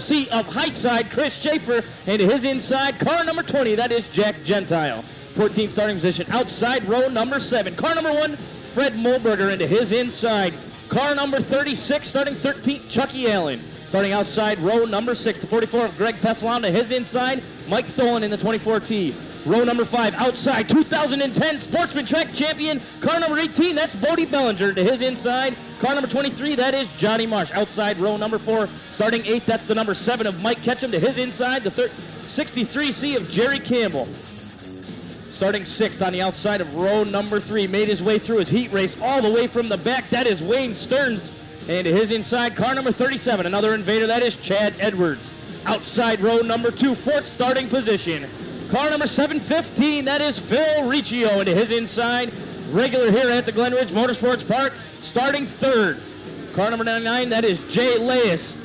seat of high side, Chris Schaffer, and to his inside, car number 20, that is Jack Gentile. 14th starting position, outside row number 7. Car number 1, Fred Muhlberger, into his inside. Car number 36, starting 13th, Chucky Allen. Starting outside row number 6, the 44 of Greg Pessalano, to his inside, Mike Tholin in the 24T. Row number 5, outside, 2010 Sportsman Track Champion, car number 18, that's Bodie Bellinger, to his inside. Car number 23, that is Johnny Marsh. Outside row number 4, starting 8th, that's the number 7 of Mike Ketchum, to his inside, the 63C of Jerry Campbell. Starting 6th on the outside of row number 3, made his way through his heat race all the way from the back, that is Wayne Stearns. And to his inside, car number 37, another invader, that is Chad Edwards. Outside row number 2, 4th starting position. Car number 715, that is Phil Recchio, and to his inside, regular here at the Glen Ridge Motorsports Park, starting 3rd. Car number 99, that is Jay Lias.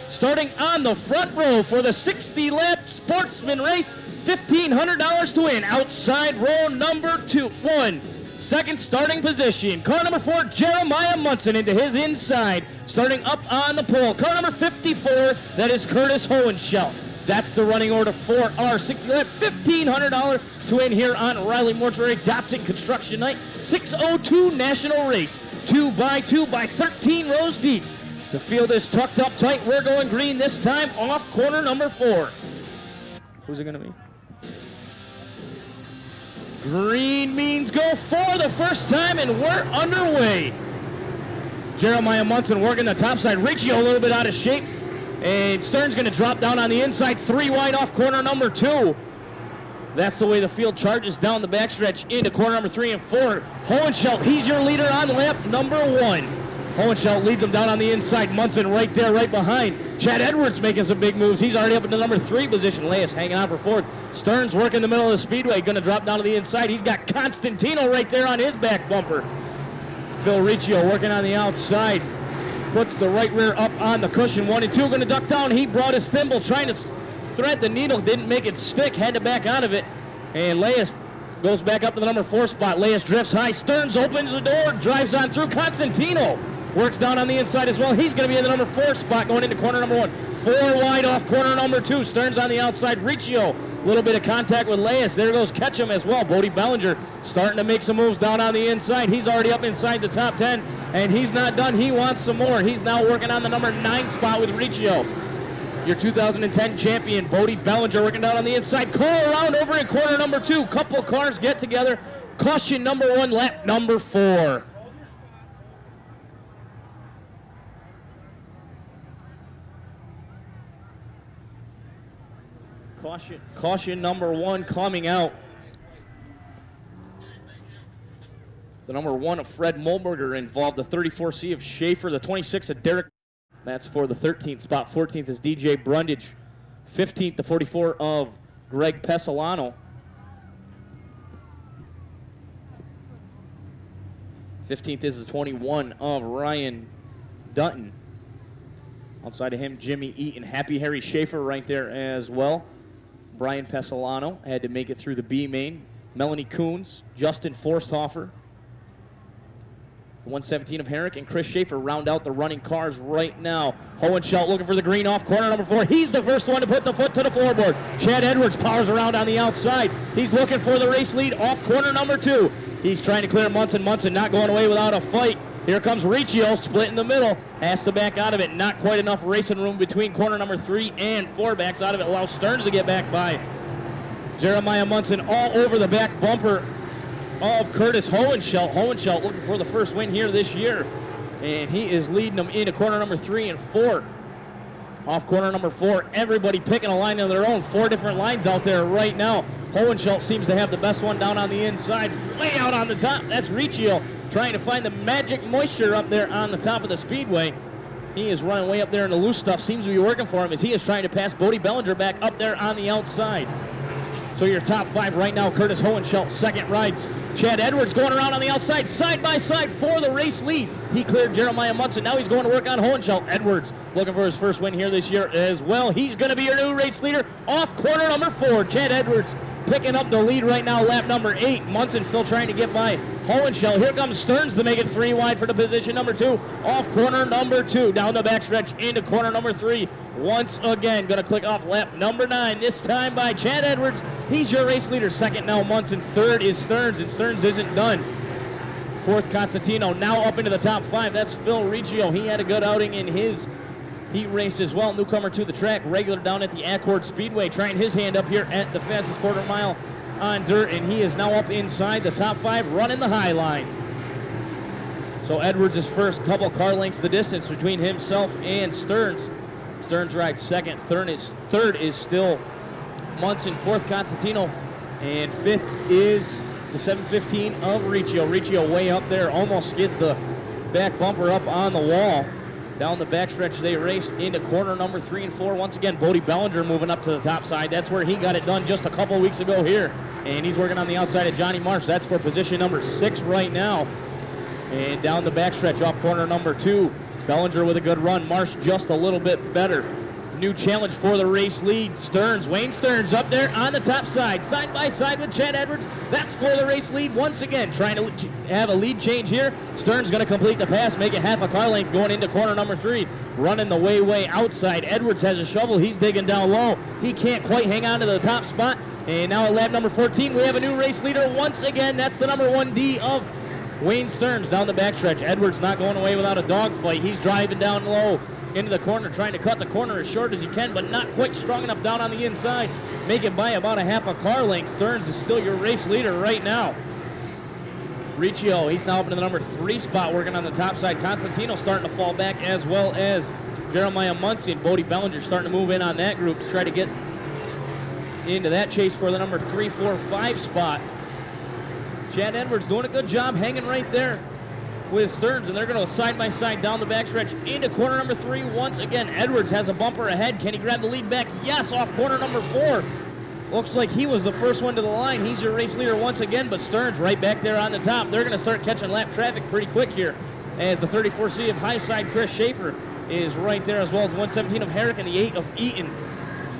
Starting on the front row for the 60-lap sportsman race, $1,500 to win. Outside row number 1, 2nd starting position. Car number 4, Jeremiah Munson, into his inside. Starting up on the pole, car number 54, that is Kurtis Hohensheldt. That's the running order for our 60-lap, $1,500 to win here on Riley Mortuary Dotson Construction Night. 6:02 national race, 2x2 by 13 rows deep. The field is tucked up tight. We're going green this time off corner number 4. Who's it going to be? Green means go for the first time, and we're underway. Jeremiah Munson working the top side. Recchio a little bit out of shape. And Stern's going to drop down on the inside, 3 wide off corner number 2. That's the way the field charges down the backstretch into corner number 3 and 4. Hohensheldt, he's your leader on lap number 1. Hohensheldt leads him down on the inside. Munson right there, right behind. Chad Edwards making some big moves. He's already up in the number 3 position. Lias hanging on for 4th. Stearns working the middle of the speedway, going to drop down to the inside. He's got Constantino right there on his back bumper. Phil Recchio working on the outside. Puts the right rear up on the cushion. 1 and 2 going to duck down. He brought his thimble, trying to thread the needle. Didn't make it stick. Had to back out of it. And Lias goes back up to the number 4 spot. Lias drifts high. Stearns opens the door. Drives on through. Constantino works down on the inside as well. He's going to be in the number 4 spot going into corner number 1. 4 wide off corner number 2. Stearns on the outside. Recchio. A little bit of contact with Lias. There goes Ketchum as well. Bodie Bellinger starting to make some moves down on the inside. He's already up inside the top 10, and he's not done. He wants some more. He's now working on the number 9 spot with Recchio. Your 2010 champion, Bodie Bellinger, working down on the inside. Call around over in corner number 2. Couple cars get together. Caution number 1, lap number 4. Caution number 1 coming out. The number 1 of Fred Muhlberger involved, the 34C of Schaffer, the 26 of Derrick. That's for the 13th spot. 14th is DJ Brundige. 15th, the 44 of Greg Pessalano. 15th is the 21 of Ryan Dutton. Outside of him, Jimmy Eaton. Happy Harry Schaffer right there as well. Brian Pessalano had to make it through the B main. Melony Coons, Justin Forsthoffer. The 117 of Herrick and Chris Schaffer round out the running cars right now. Hohensheldt looking for the green off corner number 4. He's the first one to put the foot to the floorboard. Chad Edwards powers around on the outside. He's looking for the race lead off corner number 2. He's trying to clear Munson. Munson not going away without a fight. Here comes Recchio, split in the middle, has to back out of it. Not quite enough racing room between corner number 3 and 4. Backs out of it, allows Stearns to get back by. Jeremiah Munson all over the back bumper of Kurtis Hohensheldt. Hohensheldt looking for the first win here this year. And he is leading them into corner number 3 and 4. Off corner number 4, everybody picking a line of their own. 4 different lines out there right now. Hohensheldt seems to have the best one down on the inside. Way out on the top, that's Recchio, trying to find the magic moisture up there on the top of the speedway. He is running way up there in the loose stuff. Seems to be working for him as he is trying to pass Bodie Bellinger back up there on the outside. So your top 5 right now, Kurtis Hohensheldt, second rides. Chad Edwards going around on the outside, side by side for the race lead. He cleared Jeremiah Munson. Now he's going to work on Hohensheldt. Edwards looking for his first win here this year as well. He's going to be your new race leader off corner number 4. Chad Edwards picking up the lead right now, lap number 8. Munson still trying to get by Hohensheldt. Here comes Stearns to make it 3 wide for the position number 2. Off corner number 2. Down the backstretch into corner number 3. Once again, going to click off lap number 9. This time by Chad Edwards. He's your race leader. Second now Munson. Third is Stearns, and Stearns isn't done. Fourth, Constantino. Now up into the top 5. That's Phil Recchio. He had a good outing in his heat race as well. Newcomer to the track. Regular down at the Accord Speedway. Trying his hand up here at the fastest quarter mile on dirt, and he is now up inside the top 5, running the high line. So Edwards is first, couple car lengths the distance between himself and Stearns. Stearns rides second. Third is still Munson. Fourth, Constantino, and fifth is the 715 of Recchio. Recchio way up there, almost skids the back bumper up on the wall. Down the backstretch they race into corner number 3 and 4. Once again, Bodie Bellinger moving up to the top side. That's where he got it done just a couple weeks ago here. And he's working on the outside of Johnny Marsh. That's for position number 6 right now. And down the backstretch off corner number 2. Bellinger with a good run. Marsh just a little bit better. New challenge for the race lead. Stearns, Wayne Stearns up there on the top side by side with Chad Edwards. That's for the race lead once again. Trying to have a lead change here. Stearns going to complete the pass, make it half a car length going into corner number 3. Running the way outside. Edwards has a shovel. He's digging down low. He can't quite hang on to the top spot. And now at lap number 14, we have a new race leader once again. That's the number 1D of Wayne Stearns down the backstretch. Edwards not going away without a dogfight. He's driving down low into the corner, trying to cut the corner as short as he can, but not quite strong enough down on the inside. Make it by about a half a car length. Stearns is still your race leader right now. Recchio, he's now up in the number 3 spot, working on the top side. Constantino starting to fall back, as well as Jeremiah Munson. Bodie Bellinger starting to move in on that group to try to get into that chase for the number 3, 4, 5 spot. Chad Edwards doing a good job hanging right there with Stearns, and they're going to go side by side down the backstretch into corner number 3 once again. Edwards has a bumper ahead. Can he grab the lead back? Yes, off corner number 4. Looks like he was the first one to the line. He's your race leader once again, but Stearns right back there on the top. They're going to start catching lap traffic pretty quick here, as the 34C of high side Chris Schaffer is right there, as well as 117 of Herrick and the 8 of Eaton.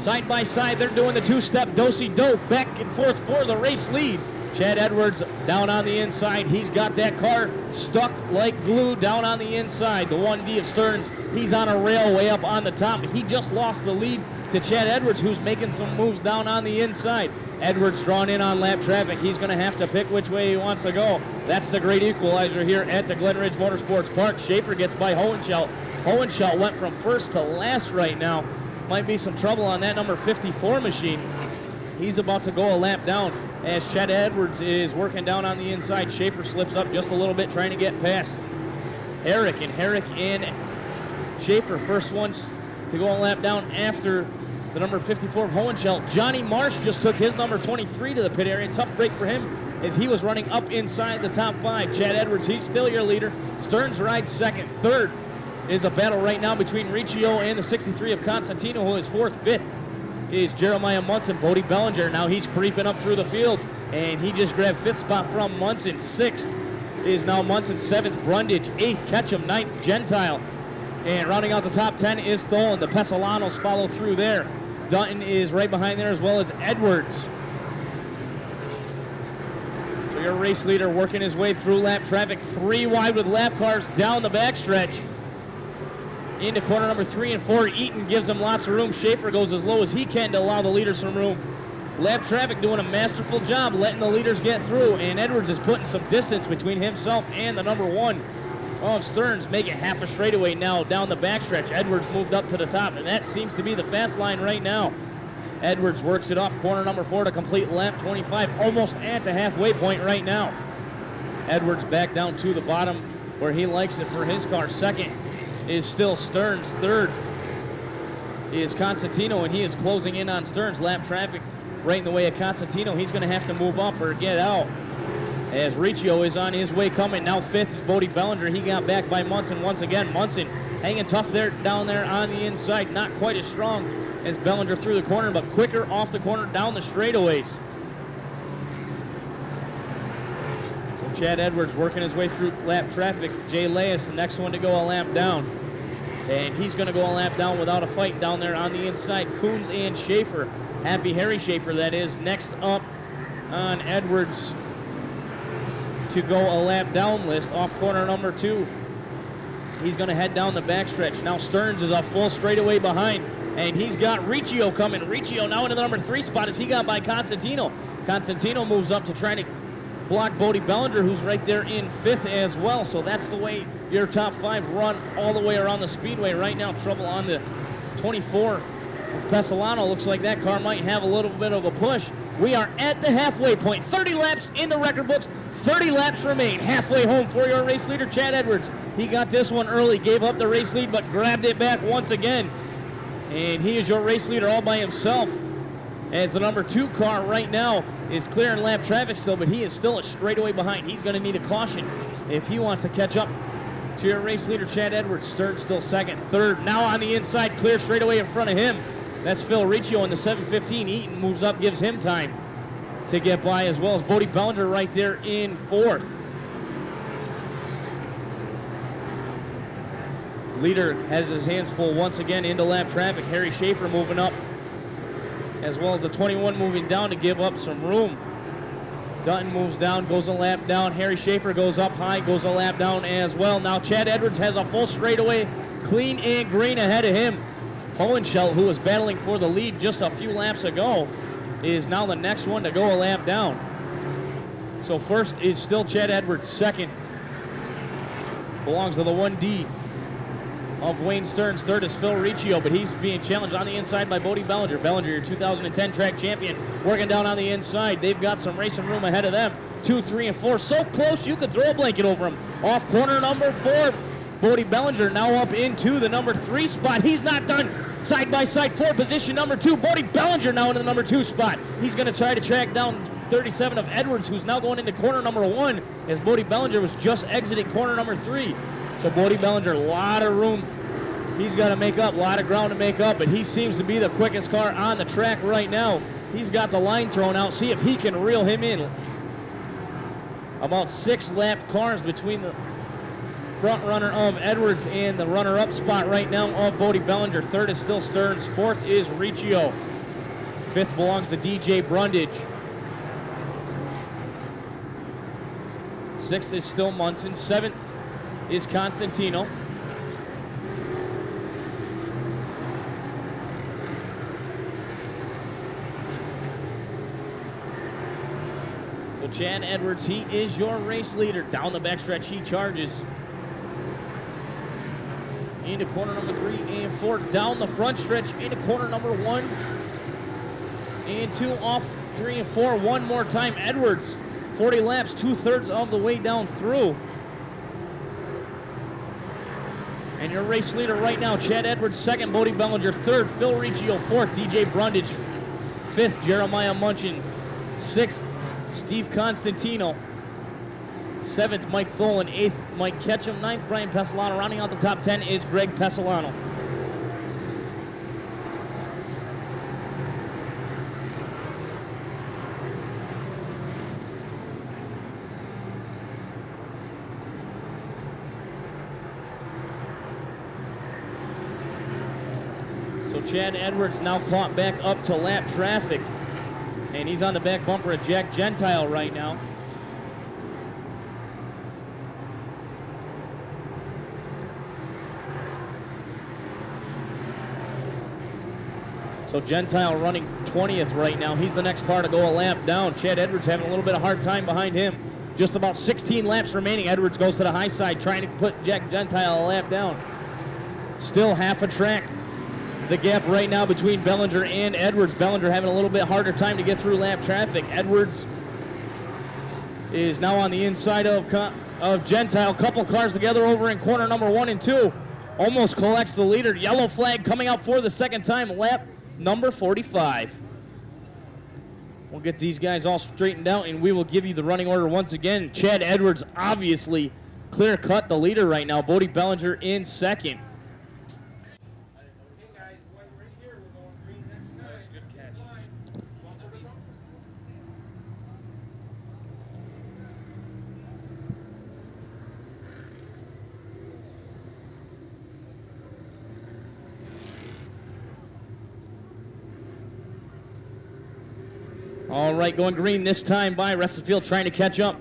Side by side, they're doing the 2-step do-si-do back and forth for the race lead. Chad Edwards down on the inside. He's got that car stuck like glue down on the inside. The 1D of Stearns, he's on a rail way up on the top. He just lost the lead to Chad Edwards, who's making some moves down on the inside. Edwards drawn in on lap traffic. He's going to have to pick which way he wants to go. That's the great equalizer here at the Glen Ridge Motorsports Park. Schaffer gets by Hohensheldt. Hohensheldt went from first to last right now. Might be some trouble on that number 54 machine. He's about to go a lap down as Chad Edwards is working down on the inside. Schaffer slips up just a little bit, trying to get past Herrick. And Herrick and Schaffer, first ones to go a lap down after the number 54 of Hohensheldt. Johnny Marsh just took his number 23 to the pit area. Tough break for him as he was running up inside the top 5. Chad Edwards, he's still your leader. Stearns rides second. Third is a battle right now between Recchio and the 63 of Constantino, who is 4th. 5th is Jeremiah Munson. Bodie Bellinger, now he's creeping up through the field, and he just grabbed 5th spot from Munson. 6th is now Munson. 7th, Brundige. 8th, Ketchum. 9th, Gentile. And rounding out the top 10 is Tholin. The Pessalanos follow through there. Dutton is right behind there, as well as Edwards. So your race leader working his way through lap traffic. 3 wide with lap cars down the backstretch. Into corner number 3 and 4. Eaton gives them lots of room. Schaffer goes as low as he can to allow the leaders some room. Lap traffic doing a masterful job letting the leaders get through, and Edwards is putting some distance between himself and the number 1 of Stearns. Make it half a straightaway now down the backstretch. Edwards moved up to the top, and that seems to be the fast line right now. Edwards works it off corner number 4 to complete lap 25, almost at the halfway point right now. Edwards back down to the bottom where he likes it for his car. Second is still Stearns. Third is Constantino, and he is closing in on Stearns. Lap traffic right in the way of Constantino. He's going to have to move up or get out as Recchio is on his way coming. Now 5th is Bodie Bellinger. He got back by Munson once again. Munson hanging tough there down there on the inside. Not quite as strong as Bellinger through the corner, but quicker off the corner down the straightaways. Chad Edwards working his way through lap traffic. Jay Lias, the next one to go a lap down. And he's going to go a lap down without a fight down there on the inside. Coons and Schaffer. Happy Harry Schaffer, that is. Next up on Edwards' to go a lap down list off corner number 2. He's going to head down the backstretch. Now Stearns is a full straightaway behind, and he's got Recchio coming. Recchio now into the number 3 spot as he got by Constantino. Constantino moves up to try to block Bodie Bellinger, who's right there in 5th as well. So that's the way your top 5 run all the way around the speedway right now. Trouble on the 24 of Pessalano. Looks like that car might have a little bit of a push. We are at the halfway point. 30 laps in the record books. 30 laps remain. Halfway home for your race leader, Chad Edwards. He got this one early, gave up the race lead, but grabbed it back once again. And he is your race leader all by himself, as the number 2 car right now is clearing lap traffic still, but he is still a straightaway behind. He's going to need a caution if he wants to catch up to your race leader, Chad Edwards. Stearns still 2nd, 3rd. Now on the inside, clear straightaway in front of him. That's Phil Recchio in the 715. Eaton moves up, gives him time to get by, as well as Bodie Bellinger right there in 4th. Leader has his hands full once again into lap traffic. Harry Schaffer moving up, as well as the 21 moving down to give up some room. Dutton moves down, goes a lap down. Harry Schaffer goes up high, goes a lap down as well. Now Chad Edwards has a full straightaway, clean and green ahead of him. Hohensheldt, who was battling for the lead just a few laps ago, is now the next one to go a lap down. So first is still Chad Edwards. 2nd belongs to the 1D of Wayne Stearns. 3rd is Phil Recchio, but he's being challenged on the inside by Bodie Bellinger. Bellinger, your 2010 track champion, working down on the inside. They've got some racing room ahead of them. 2, 3, and 4. So close you could throw a blanket over them. Off corner number 4. Bodie Bellinger now up into the number 3 spot. He's not done. Side by side, 4 position number 2. Bodie Bellinger now into the number 2 spot. He's going to try to track down 37 of Edwards, who's now going into corner number 1, as Bodie Bellinger was just exiting corner number 3. So Bodie Bellinger, a lot of room he's got to make up, a lot of ground to make up, but he seems to be the quickest car on the track right now. He's got the line thrown out. See if he can reel him in. About 6 lap cars between the front runner of Edwards and the runner-up spot right now of Bodie Bellinger. 3rd is still Stearns. 4th is Recchio. 5th belongs to DJ Brundige. 6th is still Munson. 7th is Constantino. So Chad Edwards, he is your race leader. Down the backstretch he charges. Into corner number 3 and 4. Down the front stretch into corner number 1 and 2. Off 3 and 4 one more time. Edwards, 40 laps, 2/3 of the way down through. And your race leader right now, Chad Edwards, 2nd, Bodie Bellinger, 3rd, Phil Recchio, 4th, DJ Brundige, 5th, Jeremiah Munchin, 6th, Steve Constantino, 7th, Mike Tholin, 8th, Mike Ketchum, 9th, Brian Pessalano. Rounding out the top 10 is Greg Pessalano. So Chad Edwards now caught back up to lap traffic, and he's on the back bumper of Jack Gentile right now. So Gentile running 20th right now. He's the next car to go a lap down. Chad Edwards having a little bit of hard time behind him. Just about 16 laps remaining. Edwards goes to the high side trying to put Jack Gentile a lap down. Still half a track. The gap right now between Bellinger and Edwards. Bellinger having a little bit harder time to get through lap traffic. Edwards is now on the inside of Gentile. Couple cars together over in corner number 1 and 2. Almost collects the leader. Yellow flag coming out for the 2nd time. Lap number 45. We'll get these guys all straightened out, and we will give you the running order once again. Chad Edwards obviously clear-cut the leader right now. Bodie Bellinger in 2nd. All right, going green this time by rest of the field trying to catch up.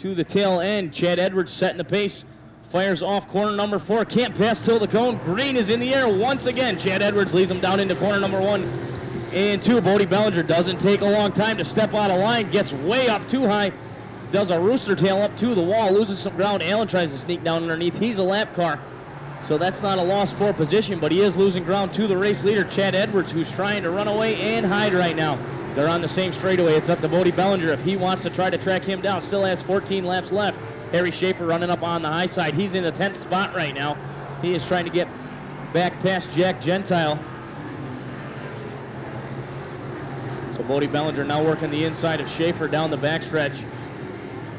to the tail end. Chad Edwards setting the pace. Fires off corner number 4. Can't pass till the cone. Green is in the air once again. Chad Edwards leads him down into corner number 1 and 2. Bodie Bellinger doesn't take a long time to step out of line. Gets way up too high. Does a rooster tail up to the wall. Loses some ground. Allen tries to sneak down underneath. He's a lap car. So that's not a loss for position, but he is losing ground to the race leader, Chad Edwards, who's trying to run away and hide right now. They're on the same straightaway. It's up to Bodie Bellinger if he wants to try to track him down. Still has 14 laps left. Harry Schaffer running up on the high side. He's in the 10th spot right now. He is trying to get back past Jack Gentile. So Bodie Bellinger now working the inside of Schaffer down the backstretch.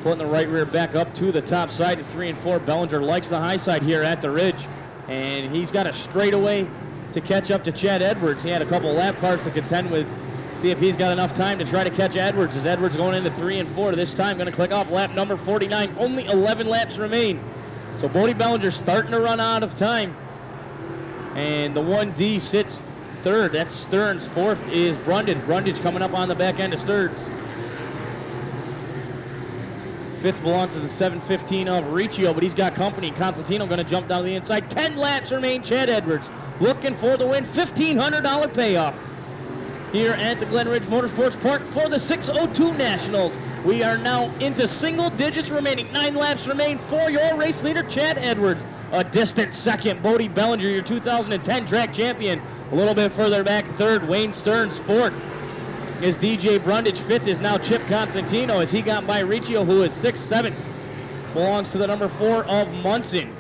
Putting the right rear back up to the top side at 3 and 4. Bellinger likes the high side here at the ridge. And he's got a straightaway to catch up to Chad Edwards. He had a couple lap cars to contend with. See if he's got enough time to try to catch Edwards. As Edwards going into 3 and 4 this time. Going to click off lap number 49. Only 11 laps remain. So Bodie Bellinger starting to run out of time. And the 1D sits third. That's Stearns. Fourth is Brundige. Brundige coming up on the back end of Stearns. Fifth belongs to the 715 of Recchio, but he's got company. Constantino going to jump down the inside. 10 laps remain. Chad Edwards looking for the win. $1,500 payoff here at the Glen Ridge Motorsports Park for the 602 Nationals. We are now into single digits remaining. 9 laps remain for your race leader, Chad Edwards. A distant second, Bodie Bellinger, your 2010 track champion. A little bit further back, third, Wayne Stearns. Fourth is DJ Brundige. Fifth is now Chip Constantino as he got by Recchio, who is 6th. 7th belongs to the number 4 of Munson.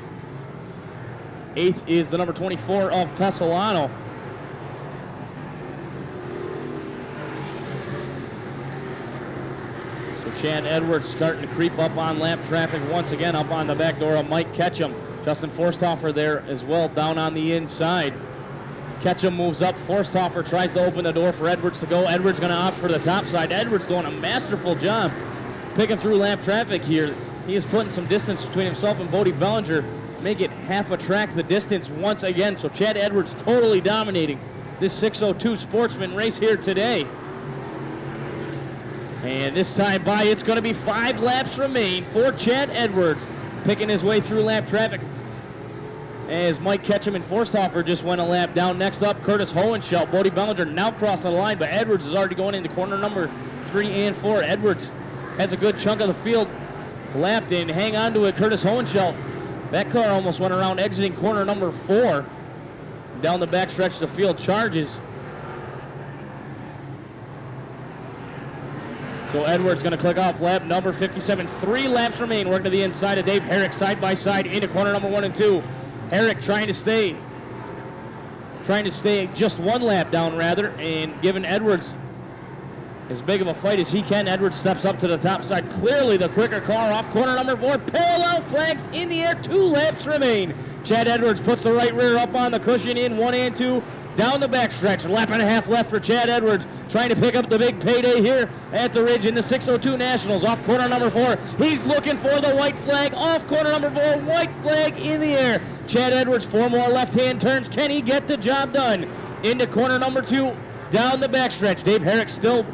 8th is the number 24 of Pessalano. So Chad Edwards starting to creep up on lap traffic once again up on the back door of Mike Ketchum. Justin Forsthoffer there as well down on the inside. Ketchum moves up. Forsthoffer tries to open the door for Edwards to go. Edwards going to opt for the top side. Edwards doing a masterful job picking through lap traffic here. He is putting some distance between himself and Bodie Bellinger. Make it half a track the distance once again. So Chad Edwards totally dominating this 602 Sportsman race here today. And this time by, it's going to be 5 laps remain for Chad Edwards. Picking his way through lap traffic as Mike Ketchum and Forsthoffer just went a lap down. Next up, Kurtis Hohensheldt. Bodie Bellinger now crossing the line, but Edwards is already going into corner number 3 and 4. Edwards has a good chunk of the field lapped in. Hang on to it, Kurtis Hohensheldt. That car almost went around exiting corner number 4. Down the backstretch, the field charges. So Edwards going to click off lap number 57. 3 laps remain. Working to the inside of Dave Herrick side by side into corner number 1 and 2. Herrick trying to stay just 1 lap down rather, and giving Edwards as big of a fight as he can. Edwards steps up to the top side. Clearly the quicker car off corner number 4. Parallel flags in the air. 2 laps remain. Chad Edwards puts the right rear up on the cushion in 1 and 2. Down the backstretch, lap and a half left for Chad Edwards, trying to pick up the big payday here at the Ridge in the 602 Nationals. Off corner number 4, he's looking for the white flag. Off corner number 4, white flag in the air. Chad Edwards, 4 more left-hand turns. Can he get the job done? Into corner number 2, down the backstretch. Dave Herrick still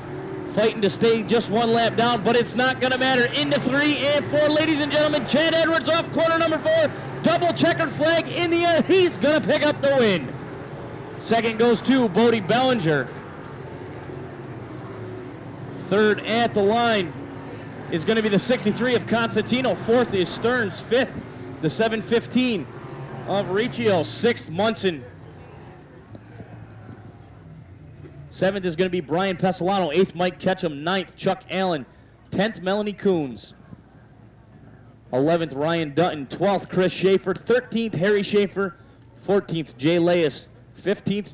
fighting to stay just 1 lap down, but it's not going to matter. Into 3 and 4, ladies and gentlemen. Chad Edwards off corner number 4, double checkered flag in the air. He's going to pick up the win. Second goes to Bodie Bellinger. Third at the line is going to be the 63 of Constantino. Fourth is Stearns. Fifth, the 715 of Recchio. Sixth, Munson. Seventh is going to be Brian Pessalano. Eighth, Mike Ketchum. Ninth, Chuck Allen. 10th, Melony Coons. 11th, Ryan Dutton. 12th, Chris Schaffer. 13th, Harry Schaffer. 14th, Jay Lias. 15th.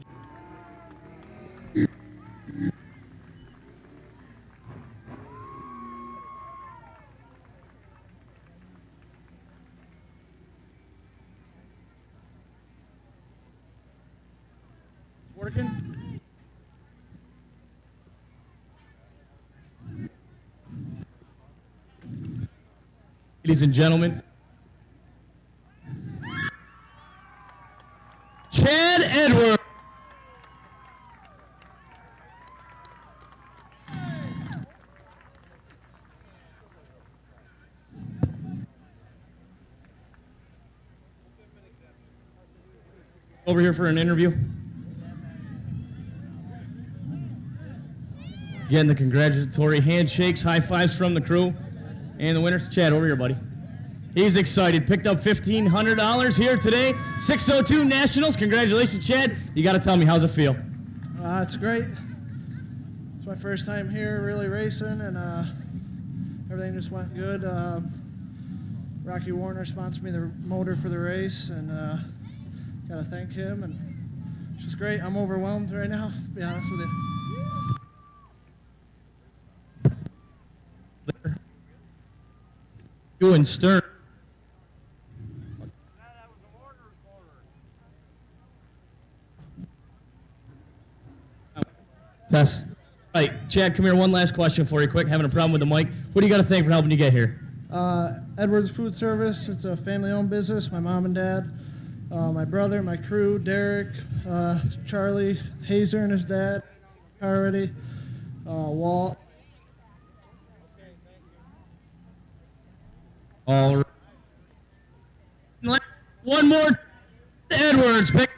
Working? Ladies and gentlemen, Chad Edwards. over here for an interview? Getting the congratulatory handshakes, high fives from the crew and the winners. Chad, over here, buddy. He's excited. Picked up $1,500 here today. 602 Nationals. Congratulations, Chad. You got to tell me, how's it feel? It's great. It's my first time here really racing, and everything just went good. Rocky Warner sponsored me the motor for the race, and got to thank him. And it's just great. I'm overwhelmed right now, to be honest with you. Doing Stern. Test. All right, Chad, come here. One last question for you, quick. Having a problem with the mic. What do you got to thank for helping you get here? Edwards Food Service. It's a family-owned business. My mom and dad, my brother, my crew, Derrick, Charlie, Hazer and his dad, already, Walt. All right. One more, Edwards. Pick